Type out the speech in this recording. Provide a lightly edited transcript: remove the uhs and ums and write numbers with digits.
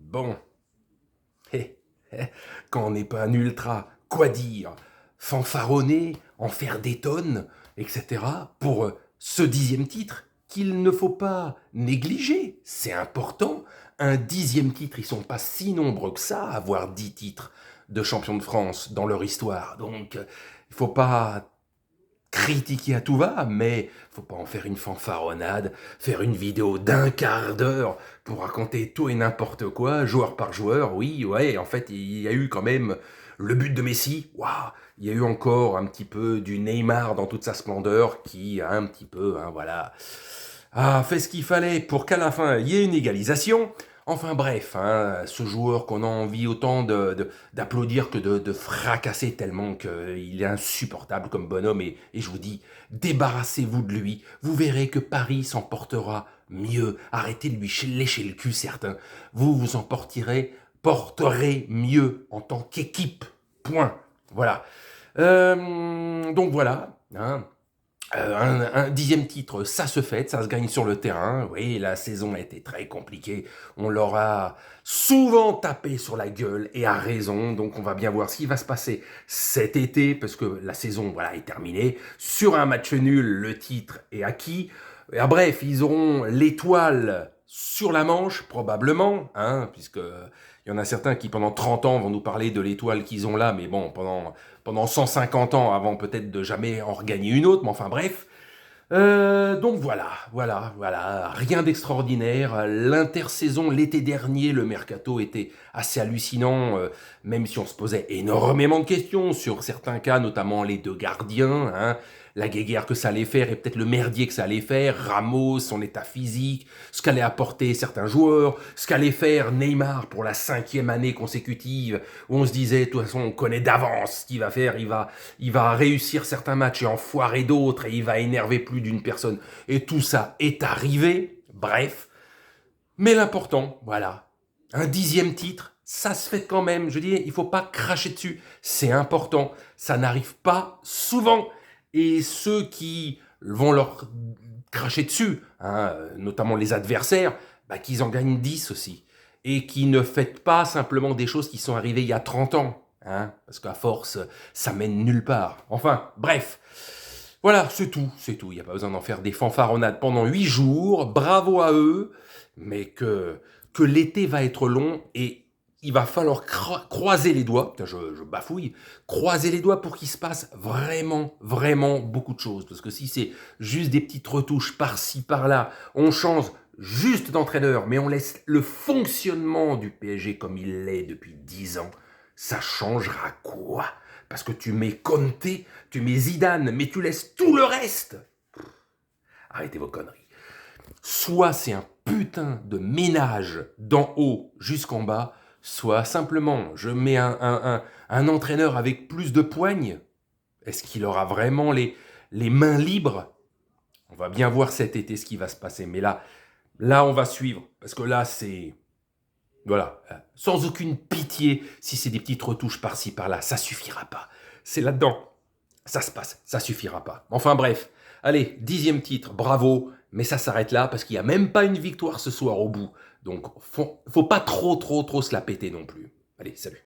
Bon, hé, quand on n'est pas un ultra, quoi dire? Fanfaronner, en faire des tonnes, etc. pour ce 10e titre qu'il ne faut pas négliger. C'est important. Un 10e titre, ils sont pas si nombreux que ça à avoir 10 titres de champion de France dans leur histoire. Donc, il faut pas critiquer à tout va, mais faut pas en faire une fanfaronnade, faire une vidéo d'un quart d'heure pour raconter tout et n'importe quoi, joueur par joueur. Oui, ouais, en fait, il y a eu quand même le but de Messi. Waouh, il y a eu encore un petit peu du Neymar dans toute sa splendeur qui a un petit peu, hein, voilà, a fait ce qu'il fallait pour qu'à la fin il y ait une égalisation. Enfin bref, hein, ce joueur qu'on a envie autant d'applaudir que de fracasser tellement qu'il est insupportable comme bonhomme. Et je vous dis, débarrassez-vous de lui. Vous verrez que Paris s'en portera mieux. Arrêtez de lui lécher le cul, certains. Vous vous en porterez mieux en tant qu'équipe. Point. Voilà. Donc voilà. Hein. Un 10e titre, ça se fait, ça se gagne sur le terrain. Oui, la saison a été très compliquée. On leur a souvent tapé sur la gueule et à raison. Donc on va bien voir ce qui va se passer cet été parce que la saison voilà est terminée. Sur un match nul, le titre est acquis. Et, bref, ils auront l'étoile sur la manche probablement, hein, puisque il y en a certains qui pendant 30 ans vont nous parler de l'étoile qu'ils ont là, mais bon, pendant 150 ans avant peut-être de jamais en regagner une autre, mais enfin bref. Donc voilà, rien d'extraordinaire. L'intersaison l'été dernier, le mercato était assez hallucinant, même si on se posait énormément de questions sur certains cas, notamment les deux gardiens, hein, la guéguerre que ça allait faire et peut-être le merdier que ça allait faire, Ramos, son état physique, ce qu'allait apporter certains joueurs, ce qu'allait faire Neymar pour la 5e année consécutive, où on se disait, de toute façon, on connaît d'avance ce qu'il va faire, il va réussir certains matchs et en foirer d'autres, et il va énerver plus d'une personne. Et tout ça est arrivé, bref. Mais l'important, voilà, un 10e titre, ça se fait quand même. Je dis, il faut pas cracher dessus. C'est important. Ça n'arrive pas souvent. Et ceux qui vont leur cracher dessus, hein, notamment les adversaires, bah, qu'ils en gagnent 10 aussi. Et qui ne fêtent pas simplement des choses qui sont arrivées il y a 30 ans. Hein, parce qu'à force, ça mène nulle part. Enfin, bref. Voilà, c'est tout. Il n'y a pas besoin d'en faire des fanfaronnades pendant 8 jours. Bravo à eux. Mais que l'été va être long et il va falloir croiser les doigts. Putain, je bafouille. Croiser les doigts pour qu'il se passe vraiment beaucoup de choses. Parce que si c'est juste des petites retouches par-ci, par-là, on change juste d'entraîneur, mais on laisse le fonctionnement du PSG comme il l'est depuis 10 ans, ça changera quoi? Parce que tu mets Conte, tu mets Zidane, mais tu laisses tout le reste. Arrêtez vos conneries. Soit c'est un putain de ménage d'en haut jusqu'en bas, soit simplement je mets un entraîneur avec plus de poignes. Est-ce qu'il aura vraiment les mains libres? On va bien voir cet été ce qui va se passer. Mais là on va suivre. Parce que là, c'est... Voilà, sans aucune pitié, si c'est des petites retouches par-ci, par-là, ça suffira pas. C'est là-dedans, ça se passe, ça suffira pas. Enfin bref, allez, 10e titre, bravo, mais ça s'arrête là, parce qu'il n'y a même pas une victoire ce soir au bout. Donc, faut pas trop se la péter non plus. Allez, salut.